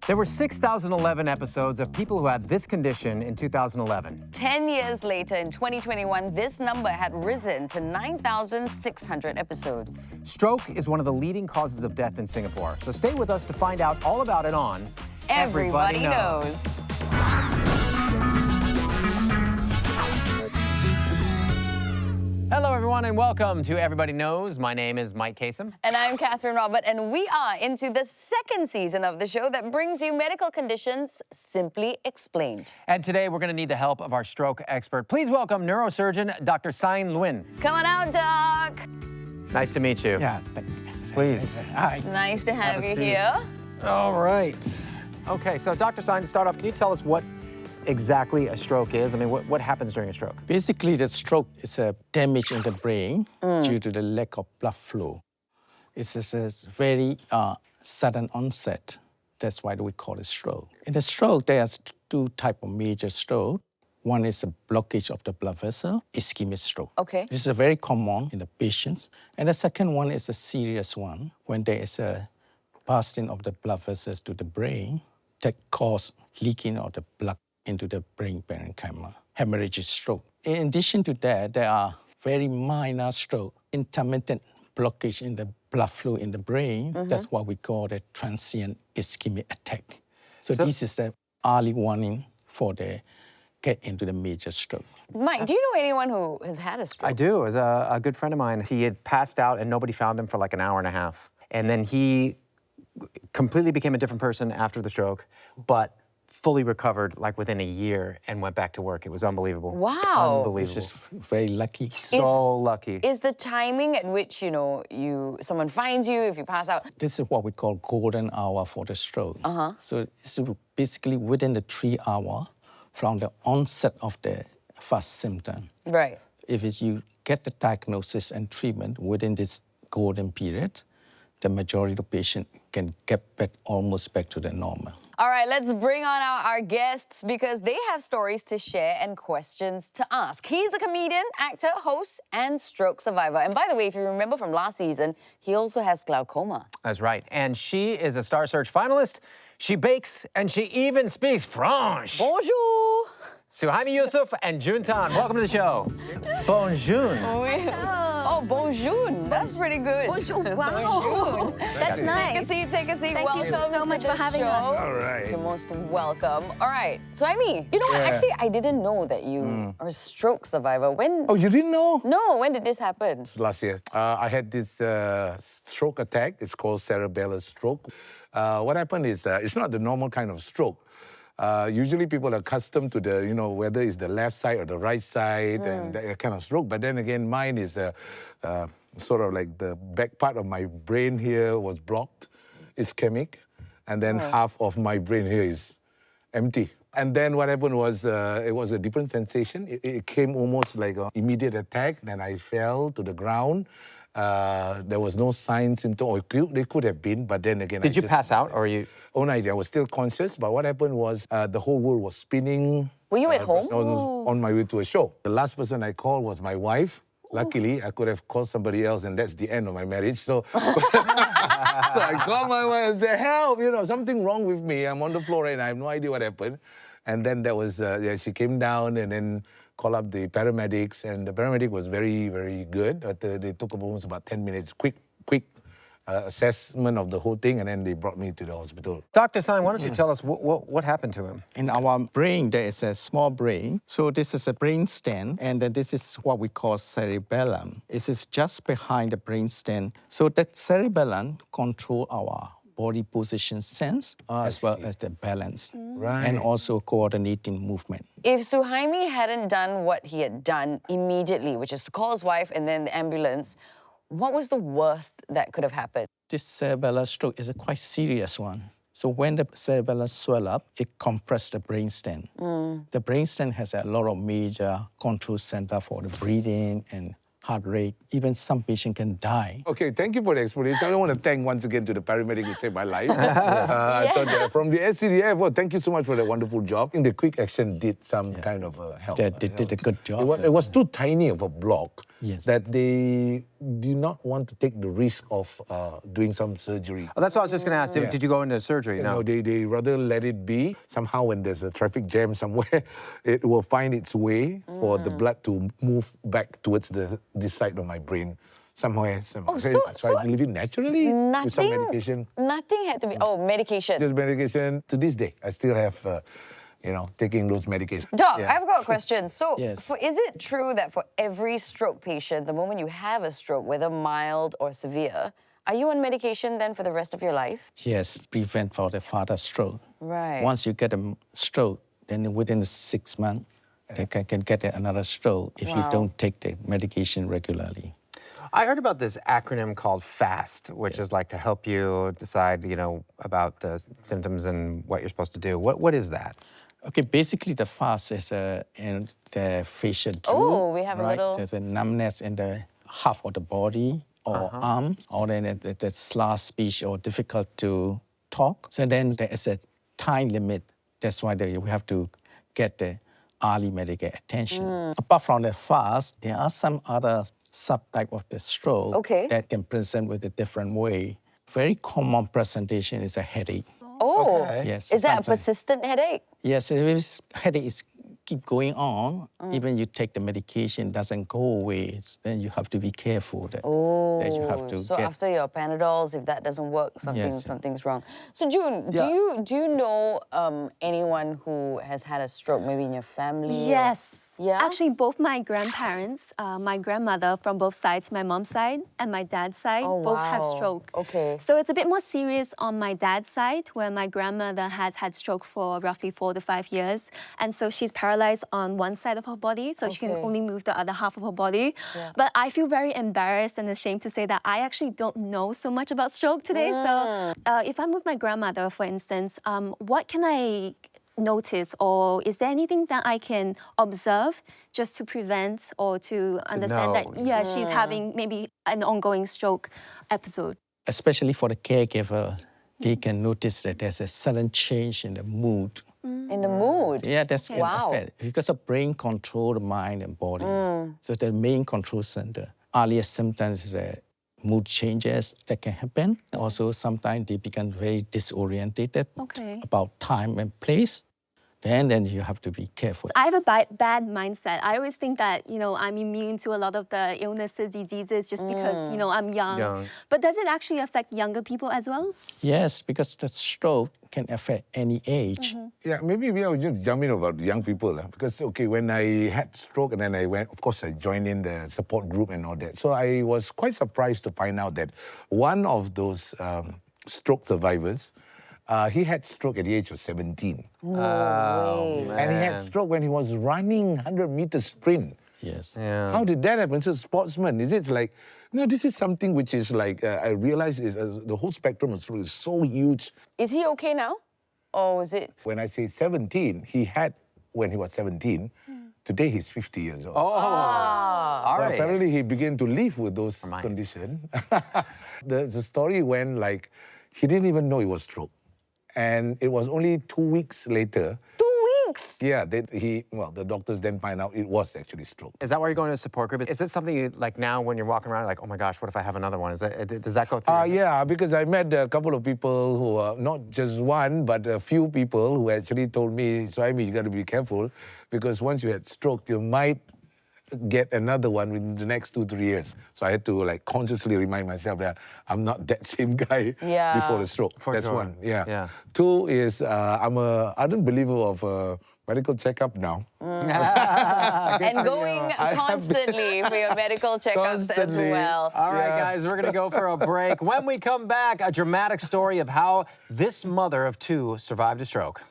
There were 6,011 episodes of people who had this condition in 2011. 10 years later, in 2021, this number had risen to 9,600 episodes. Stroke is one of the leading causes of death in Singapore. So stay with us to find out all about it on Everybody Knows. Hello, everyone, and welcome to Everybody Knows. My name is Mike Kasem. And I'm Catherine Robert, and we are into the second season of the show that brings you medical conditions simply explained. And today we're going to need the help of our stroke expert. Please welcome neurosurgeon Dr. Sein Lwin. Come on out, Doc. Nice to meet you. Yeah, Please. Hi. Nice to have you seat. here. All right. Okay, so Dr. Sein, to start off, can you tell us what exactly a stroke is? I mean, what happens during a stroke? Basically, the stroke is a damage in the brain due to the lack of blood flow. It's a very sudden onset. That's why we call it stroke. In the stroke, there's two types of major stroke. One is a blockage of the blood vessel, ischemic stroke. Okay. This is very common in the patients. And the second one is a serious one, when there is a bursting of the blood vessels to the brain that cause leaking of the blood into the brain parenchyma, hemorrhagic stroke. In addition to that, there are very minor stroke, intermittent blockage in the blood flow in the brain. That's what we call the transient ischemic attack. So this is the early warning for the get into the major stroke. Mike, do you know anyone who has had a stroke? I do. It was a good friend of mine. He had passed out and nobody found him for like an hour and a half. And then he completely became a different person after the stroke, but fully recovered like within a year and went back to work. It was unbelievable. Wow. Unbelievable. It's just very lucky. So lucky. Is the timing at which, someone finds you if you pass out? This is what we call golden hour for the stroke. So it's basically within the 3 hours from the onset of the first symptom. Right. If you get the diagnosis and treatment within this golden period, the majority of patients can get back almost back to the normal. All right, let's bring on our guests because they have stories to share and questions to ask. He's a comedian, actor, host, and stroke survivor. And by the way, if you remember from last season, he also has glaucoma. That's right. And she is a Star Search finalist. She bakes and she even speaks French. Bonjour. Suhaimi Yusof and Jun Tan, welcome to the show. Bonjour. Oh, bonjour. That's pretty good. Bonjour. Wow. That's nice. Take a seat. Thank welcome you so much to the for having show. us. All right. You're most welcome. All right. So, Amy, you know what? Yeah. Actually, I didn't know that you are a stroke survivor. When? Oh, you didn't know? No, when did this happen? Last year, I had this stroke attack. It's called cerebellar stroke. What happened is it's not the normal kind of stroke. Usually people are accustomed to the, whether it's the left side or the right side and that kind of stroke. But then again, mine is sort of like the back part of my brain here was blocked, ischemic, and then half of my brain here is empty. And then what happened was it was a different sensation. It came almost like an immediate attack. Then I fell to the ground. There was no sign, symptom, or they could have been, but then again... Did you pass out or you... Oh, no, I was still conscious, but what happened was the whole world was spinning. Were you at home? I was on my way to a show. The last person I called was my wife. Luckily, I could have called somebody else, and that's the end of my marriage. So, so I called my wife and said, help, something wrong with me. I'm on the floor and I have no idea what happened. And then that was, she came down and then called up the paramedics, and the paramedic was very, very good. They took almost about 10 minutes, quick assessment of the whole thing, and then they brought me to the hospital. Dr. Sein, why don't you tell us what happened to him? In our brain, there is a small brain. So this is a brain stem, and this is what we call cerebellum. It is just behind the brain stem. So that cerebellum control our body position sense as well as the balance. Right. And also coordinating movement. If Suhaimi hadn't done what he had done immediately, which is to call his wife and then the ambulance, what was the worst that could have happened? This cerebellar stroke is a quite serious one. So when the cerebellum swell up, it compresses the brainstem. The brainstem has a lot of major control center for the breathing and heart rate. Even some patient can die. Okay, thank you for the explanation. I want to thank once again to the paramedic who saved my life. I thought that from the SCDF, well, thank you so much for the wonderful job. I think the quick action did some kind of help. They did a good job. It was too tiny of a block. Yes. that they do not want to take the risk of doing some surgery. Oh, that's what I was just going to ask. Yeah. Did you go into surgery? You No. know, they rather let it be. Somehow when there's a traffic jam somewhere, it will find its way for the blood to move back towards this side of my brain. Somewhere. Oh, so so I live it naturally with some medication. Nothing had to be. Oh, medication. Just medication. To this day, I still have, taking those medications. Doc, I've got a question. So, Yes. is it true that for every stroke patient, the moment you have a stroke, whether mild or severe, are you on medication then for the rest of your life? Yes, prevent for the further stroke. Right. Once you get a stroke, then within 6 months, they can get another stroke if you don't take the medication regularly. I heard about this acronym called FAST, which is like to help you decide, about the symptoms and what you're supposed to do. What is that? Okay, basically the FAST is in the facial droop. Oh, we have a right? little- So there's a numbness in the half of the body or arms, or then the slur speech or difficult to talk. So then there is a time limit. That's why we have to get the early medical attention. Apart from the FAST, there are some other subtype of the stroke that can present with a different way. Very common presentation is a headache. Oh, Yes. is that a sometimes- persistent headache? Yes, if this headache is keep going on, even you take the medication, doesn't go away, then you have to be careful that you have to So get. after your Panadols, if that doesn't work, Yes. something's wrong. So June, do you know anyone who has had a stroke, maybe in your family? or- Yes. Yeah? Actually, both my grandparents, my grandmother from both sides, my mom's side and my dad's side, Oh, both have wow. stroke. Okay. So it's a bit more serious on my dad's side, where my grandmother has had stroke for roughly 4 to 5 years. And so she's paralyzed on one side of her body, so she can Okay. only move the other half of her body. But I feel very embarrassed and ashamed to say that I actually don't know so much about stroke today. So if I'm with my grandmother, for instance, what can I notice, or is there anything that I can observe just to prevent or to understand that know. she's having maybe an ongoing stroke episode? Especially for the caregiver, they can notice that there's a sudden change in the mood. In the mood? Yeah, that's can Wow. affect because the brain control the mind and body. So the main control center. Earliest symptoms is mood changes that can happen. Also, sometimes they become very disoriented about time and place. Then you have to be careful. I have a bad mindset. I always think that, I'm immune to a lot of the illnesses, diseases, just because, I'm young. But does it actually affect younger people as well? Yes, because the stroke can affect any age. Yeah, maybe I would just jump in about young people. Because, when I had stroke and then I went, of course, I joined in the support group and all that. So I was quite surprised to find out that one of those stroke survivors, he had stroke at the age of 17. And he had stroke when he was running 100-meter sprint. Yes. How did that happen? So sportsman, is it like, no, this is something which is like, I realize is the whole spectrum of stroke is so huge. Is he okay now? Or was it? When I say 17, he had when he was 17. Today he's 50 years old. All But right. apparently he began to live with those conditions. The story went like, he didn't even know it was stroke. And it was only 2 weeks later. 2 weeks? Yeah, the doctors then find out it was actually stroke. Is that why you're going to a support group? Is this something you, like now when you're walking around, like, oh my gosh, what if I have another one? Does that go through? your head? Yeah, because I met a couple of people who are not just one, but a few people who actually told me, Suhaimi, you got to be careful because once you had stroke, you might get another one within the next 2-3 years. So I had to consciously remind myself that I'm not that same guy before the stroke. That's sure. one. Yeah. Yeah. Two is I'm a ardent believer of medical checkup now. And going constantly for your medical checkups as Constantly. well. All right, Yeah. guys, we're going to go for a break. When we come back, a dramatic story of how this mother of two survived a stroke.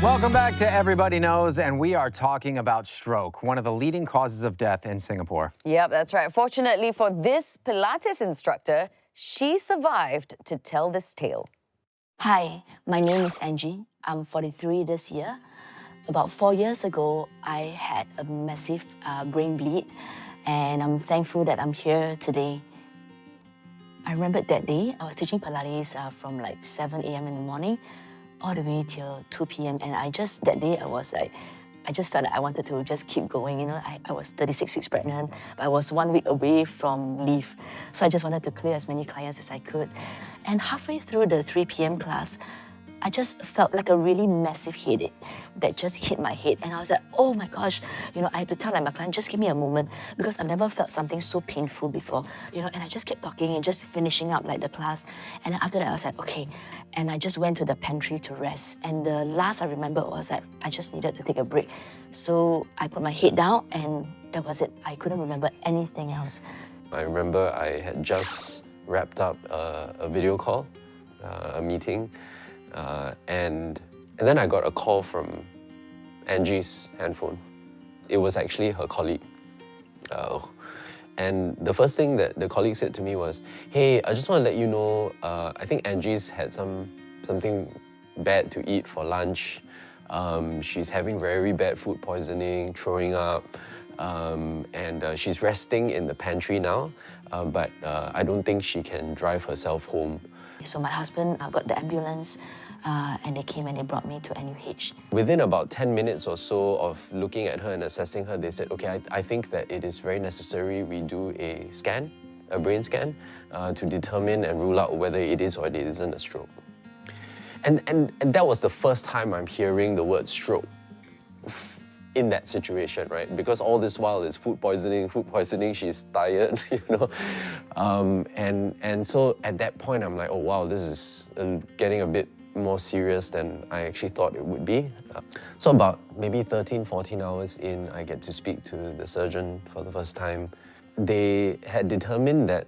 Welcome back to Everybody Knows, and we are talking about stroke, one of the leading causes of death in Singapore. Yep, that's right. Fortunately for this Pilates instructor, she survived to tell this tale. Hi, my name is Angie. I'm 43 this year. About 4 years ago, I had a massive brain bleed, and I'm thankful that I'm here today. I remember that day, I was teaching Pilates from like 7 a.m. in the morning all the way till 2 p.m. And that day I just felt like I wanted to just keep going. You know, I was 36 weeks pregnant, but I was 1 week away from leave. So I just wanted to clear as many clients as I could. And halfway through the 3 p.m. class, I just felt like a really massive headache that just hit my head. And I was like, oh my gosh, you know, I had to tell my client, just give me a moment, because I've never felt something so painful before, you know, and I just kept talking and just finishing up like the class. And then after that, I was like, okay. And I just went to the pantry to rest. And the last I remember was that I just needed to take a break. So I put my head down and that was it. I couldn't remember anything else. I remember I had just wrapped up a video call, a meeting, and then I got a call from Angie's handphone. It was actually her colleague. And the first thing that the colleague said to me was, hey, I just want to let you know, I think Angie's had something bad to eat for lunch. She's having very bad food poisoning, throwing up, and she's resting in the pantry now, but I don't think she can drive herself home. So my husband got the ambulance and they came and they brought me to NUH. Within about 10 minutes or so of looking at her and assessing her, they said, okay, I think that it is very necessary we do a scan, a brain scan, to determine and rule out whether it is or it isn't a stroke. And that was the first time I'm hearing the word stroke in that situation, right? Because all this while is food poisoning, she's tired, you know? And so at that point, I'm like, oh wow, this is getting a bit more serious than I actually thought it would be. So about maybe 13, 14 hours in, I get to speak to the surgeon for the first time. They had determined that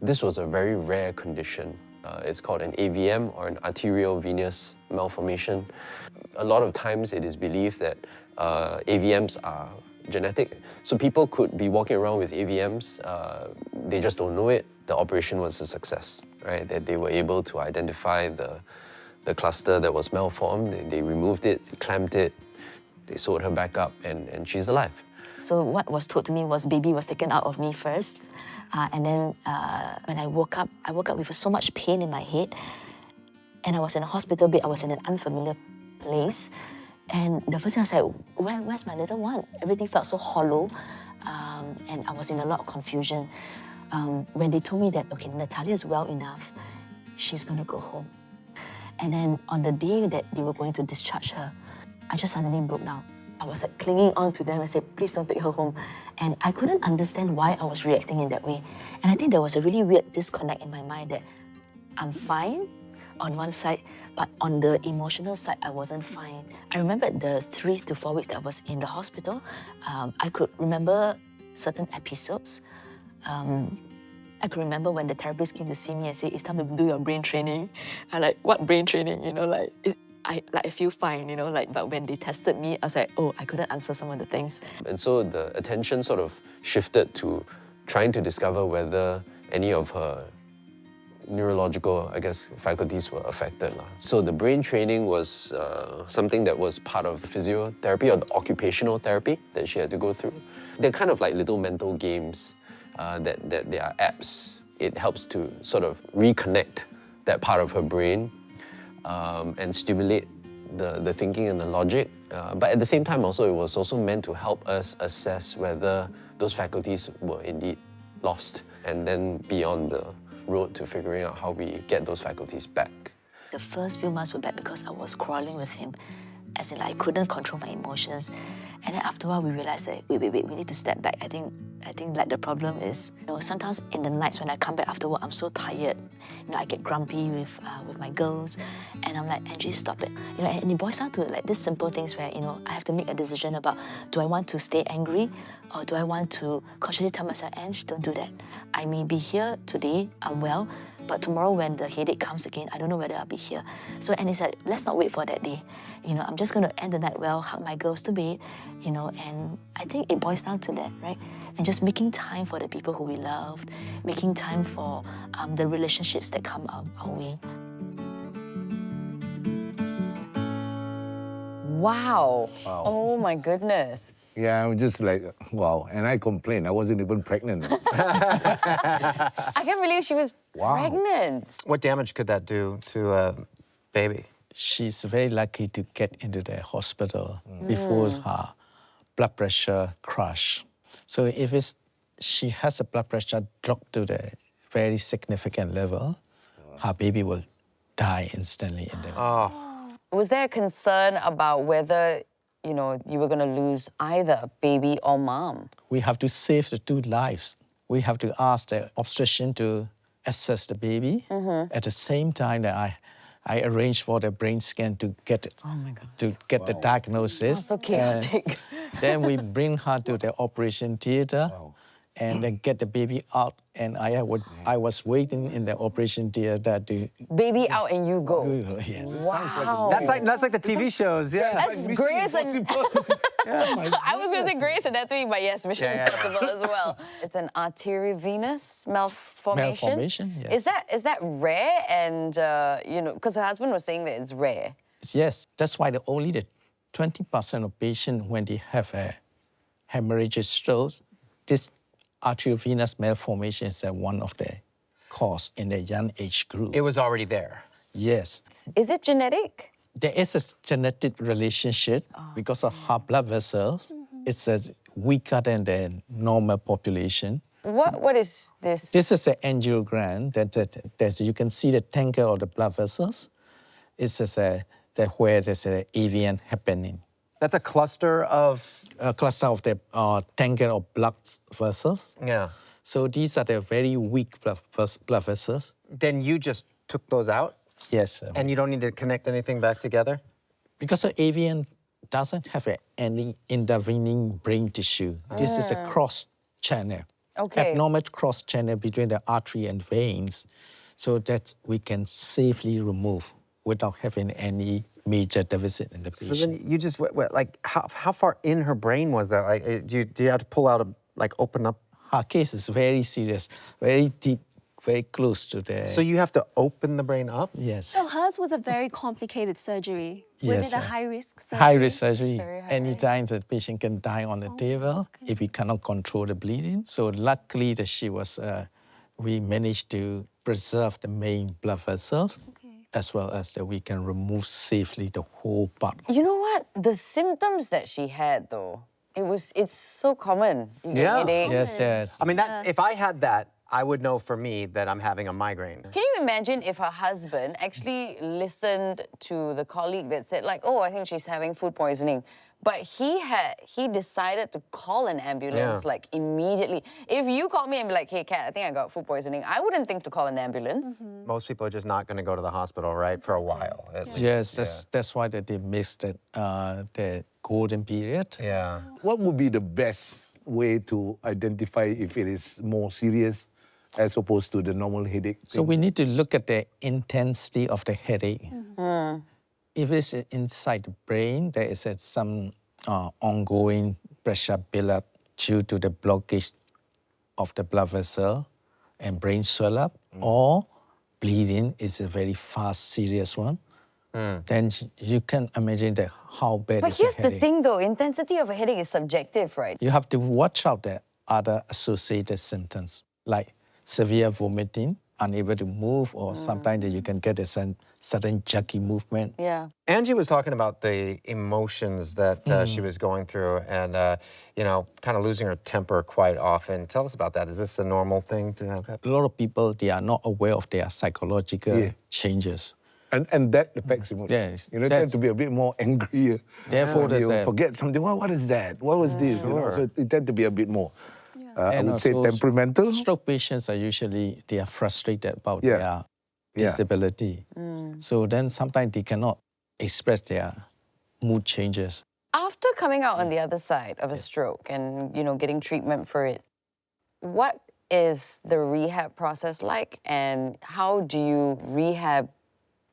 this was a very rare condition. It's called an AVM, or an arterial venous malformation. A lot of times it is believed that AVMs are genetic. So people could be walking around with AVMs, they just don't know it. The operation was a success, right? That they were able to identify the cluster that was malformed. They removed it, clamped it, they sewed her back up, and she's alive. So what was told to me was baby was taken out of me first. And then when I woke up with so much pain in my head. And I was in a hospital bed, I was in an unfamiliar place. And the first thing I was like, where's my little one? Everything felt so hollow. And I was in a lot of confusion. When they told me that, okay, Natalia is well enough, she's gonna go home. And then on the day that they were going to discharge her, I just suddenly broke down. I was like clinging on to them and said, please don't take her home. And I couldn't understand why I was reacting in that way. And I think there was a really weird disconnect in my mind that I'm fine on one side, but on the emotional side, I wasn't fine. I remember the 3 to 4 weeks that I was in the hospital, I could remember certain episodes. I could remember when the therapist came to see me and said, it's time to do your brain training. I'm like, what brain training? You know, like, I feel fine, you know, like, but when they tested me, I was like, oh, I couldn't answer some of the things. And so the attention sort of shifted to trying to discover whether any of her neurological, I guess, faculties were affected. So the brain training was something that was part of physiotherapy or the occupational therapy that she had to go through. They're kind of like little mental games that they are apps. It helps to sort of reconnect that part of her brain and stimulate the thinking and the logic. But at the same time also, it was also meant to help us assess whether those faculties were indeed lost and then be on the road to figuring out how we get those faculties back. The first few months were bad because I was quarreling with him. As in, like, I couldn't control my emotions. And then after a while, we realized that, wait, we need to step back. I think like the problem is, you know, sometimes in the nights when I come back after work, I'm so tired. You know, I get grumpy with my girls. And I'm like, Angie, stop it. You know, and it boils down to like these simple things where, you know, I have to make a decision about, do I want to stay angry or do I want to consciously tell myself, Ange, don't do that. I may be here today, I'm well, but tomorrow when the headache comes again, I don't know whether I'll be here. So, and it's like, let's not wait for that day. You know, I'm just going to end the night well, hug my girls to bed, you know, and I think it boils down to that, right? And just making time for the people who we loved, making time for the relationships that come our way. Wow. Oh my goodness. Yeah, I'm just like, wow. And I complained. I wasn't even pregnant. I can't believe she was Wow. Pregnant. What damage could that do to a baby? She's very lucky to get into the hospital before her blood pressure crash. So if she has a blood pressure drop to the very significant level, her baby will die instantly in the Was there a concern about whether, you know, you were going to lose either baby or mom? We have to save the two lives. We have to ask the obstetrician to assess the baby. At the same time that I arranged for the brain scan to get it, to get the diagnosis. Sounds so chaotic. Then we bring her to the operation theater and then get the baby out. And I was waiting in the operation theater to Baby out and you go. yes. Wow. That's like the TV shows, yeah. That's Grey's and I was going to say Grey's Anatomy, but yes, Mission Impossible as well. It's an arteriovenous malformation. Malformation, yes. Is that rare? And you know, because her husband was saying that it's rare. Yes, that's why only the 20% of patients when they have a hemorrhagic stroke, this arteriovenous malformation is one of the cause in the young age group. It was already there. Yes. Is it genetic? There is a genetic relationship because of her blood vessels. It's weaker than the normal population. What is this? This is an angiogram that you can see the tangle of the blood vessels. It's just where there's an AVN happening. That's a cluster of... A cluster of the tangle of blood vessels. Yeah. So these are the very weak blood vessels. Then you just took those out? Yes. And you don't need to connect anything back together? Because the AVN doesn't have any intervening brain tissue. This is a cross channel. Okay. Abnormal cross channel between the artery and veins, so that we can safely remove without having any major deficit in the patient. So then you just, like, how far in her brain was that? Like, do you have to pull out, open up? Her case is very serious, very deep, very close to the... So you have to open the brain up? Yes. So hers was a very complicated surgery. Was Yes, it a high-risk surgery? High-risk surgery. Very high Anytime the patient can die on the table if we cannot control the bleeding. So luckily that she was, we managed to preserve the main blood vessels, as well as that we can remove safely the whole part. You know what? The symptoms that she had, though, it's so common. You get headache. Yes. I mean, if I had that, I would know for me that I'm having a migraine. Can you imagine if her husband actually listened to the colleague that said, like, oh, I think she's having food poisoning, but he decided to call an ambulance, like, immediately. If you called me and be like, hey, Kat, I think I got food poisoning, I wouldn't think to call an ambulance. Most people are just not going to go to the hospital, right, for a while. At least. Yes, that's why that they missed the golden period. Yeah. What would be the best way to identify if it is more serious as opposed to the normal headache? So we need to look at the intensity of the headache. If it's inside the brain, there is some ongoing pressure build-up due to the blockage of the blood vessel and brain swell-up, or bleeding is a very fast, serious one. Then you can imagine that how bad But is the here's headache. the thing, though. Intensity of a headache is subjective, right? You have to watch out the other associated symptoms, like severe vomiting, unable to move, or sometimes you can get a sudden jerky movement. Yeah. Angie was talking about the emotions that she was going through and, kind of losing her temper quite often. Tell us about that. Is this a normal thing to have? A lot of people, they are not aware of their psychological changes. And that affects emotions. Yes, You tend to be a bit more angry. Therefore, there's you a- forget something. What is that? What was this? You know? So you tend to be a bit more, I And would say, also, temperamental. Stroke patients are usually, they are frustrated about Yeah. their disability. So then sometimes they cannot express their mood changes. After coming out on the other side of a stroke and, getting treatment for it, what is the rehab process like, and how do you rehab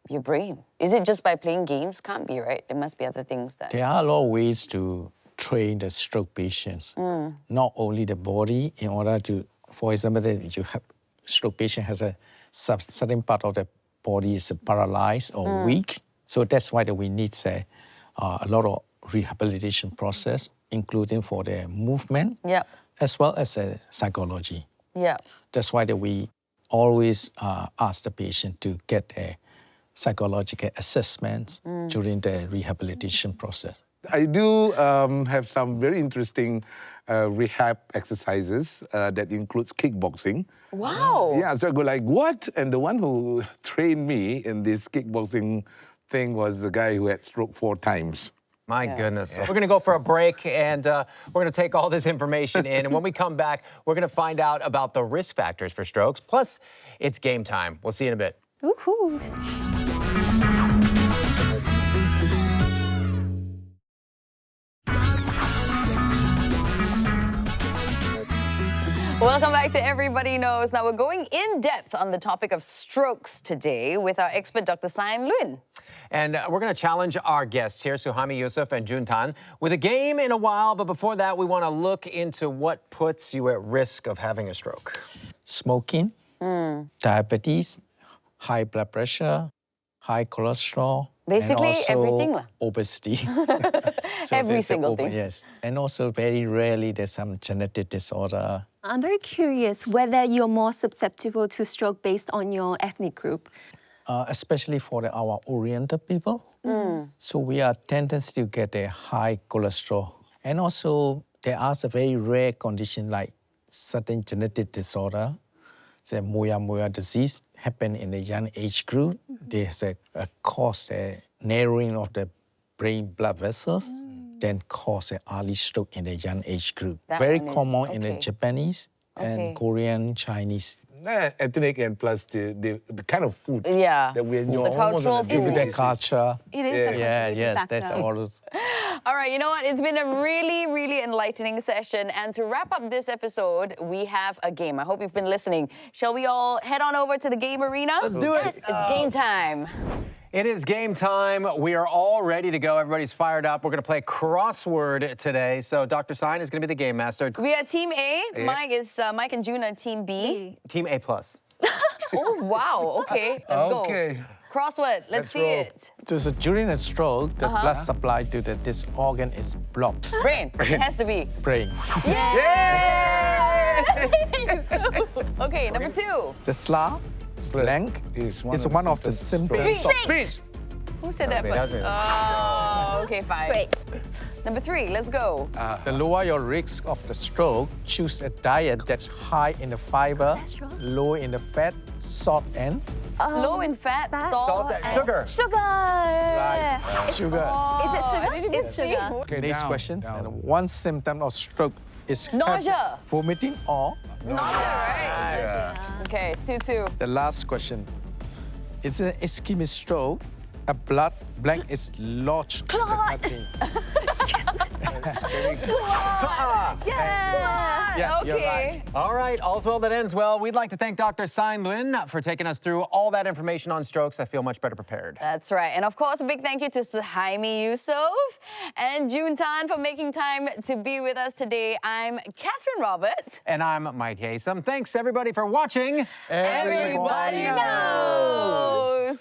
your brain? Is it just by playing games? Can't be, right? There must be other things that... There are a lot of ways to train the stroke patients. Not only the body, in order to, for example, that you have stroke patient has a certain part of the body is paralyzed or weak. So that's why that we need a lot of rehabilitation process, including for the movement, Yeah. as well as psychology. Yeah. That's why that we always ask the patient to get a psychological assessment during the rehabilitation process. I do have some very interesting rehab exercises that includes kickboxing. Wow. Yeah, so I go like, what? And the one who trained me in this kickboxing thing was the guy who had stroke 4 times. My goodness. We're going to go for a break, and we're going to take all this information in. And when we come back, we're going to find out about the risk factors for strokes. Plus, it's game time. We'll see you in a bit. Woohoo. Welcome back to Everybody Knows. Now we're going in depth on the topic of strokes today with our expert, Dr. Sein Lwin. And we're going to challenge our guests here, Suhaimi Yusof and Jun Tan, with a game in a while. But before that, we want to look into what puts you at risk of having a stroke. Smoking, diabetes, high blood pressure, high cholesterol. Basically, and also everything lah. obesity. Every there's the single thing. Yes. And also very rarely there's some genetic disorder. I'm very curious whether you're more susceptible to stroke based on your ethnic group. Especially for our Oriental people. So we are tendency to get a high cholesterol. And also there are a very rare condition like certain genetic disorder. The Moya disease happen in the young age group. There's a cause a narrowing of the brain blood vessels, then cause an early stroke in the young age group. That Very one is- common in the okay. Japanese Okay. and Korean, Chinese. Ethnic and plus the kind of food Yeah. that we enjoy. The almost on a cultural daily food. The basis. culture. It is a Yeah, contributing yes, factor. that's all those. All right, you know what? It's been a really, really enlightening session. And to wrap up this episode, we have a game. I hope you've been listening. Shall we all head on over to the game arena? Let's do it. It's game time. It is game time. We are all ready to go. Everybody's fired up. We're going to play crossword today. So Dr. Sein is going to be the game master. We are Team A. Mike and June are Team B. Team A+. Oh, wow. Okay, let's go. Okay. Crossword, let's see roll. it. So during a stroke, the blood supply to this organ is blocked. Brain. It has to be. Brain. Yay! Okay, number 2. The slap, blank, is is one of the symptoms of Speech. Who said that That was first? me. Oh, okay, fine. Great. Number 3, let's go. To lower your risk of the stroke, choose a diet that's high in the fiber, Cholesterol? low in the fat, salt, and Low in fat, salt, and Sugar. Sugar. sugar. Is it sugar? I didn't even It's see. sugar. Okay, Next down, questions. down. And one symptom of stroke is Nausea. vomiting or Nausea, right? Okay, 2-2. the last question. It's an ischemic stroke. A blood blank is lodged. Clot. Yeah. Yeah, you're Okay. right. All right, all's well that ends well. We'd like to thank Dr. Sein Lwin for taking us through all that information on strokes. I feel much better prepared. That's right. And of course, a big thank you to Suhaimi Yusof and June Tan for making time to be with us today. I'm Catherine Robert. And I'm Mike Kasem. Thanks, everybody, for watching. Everybody knows.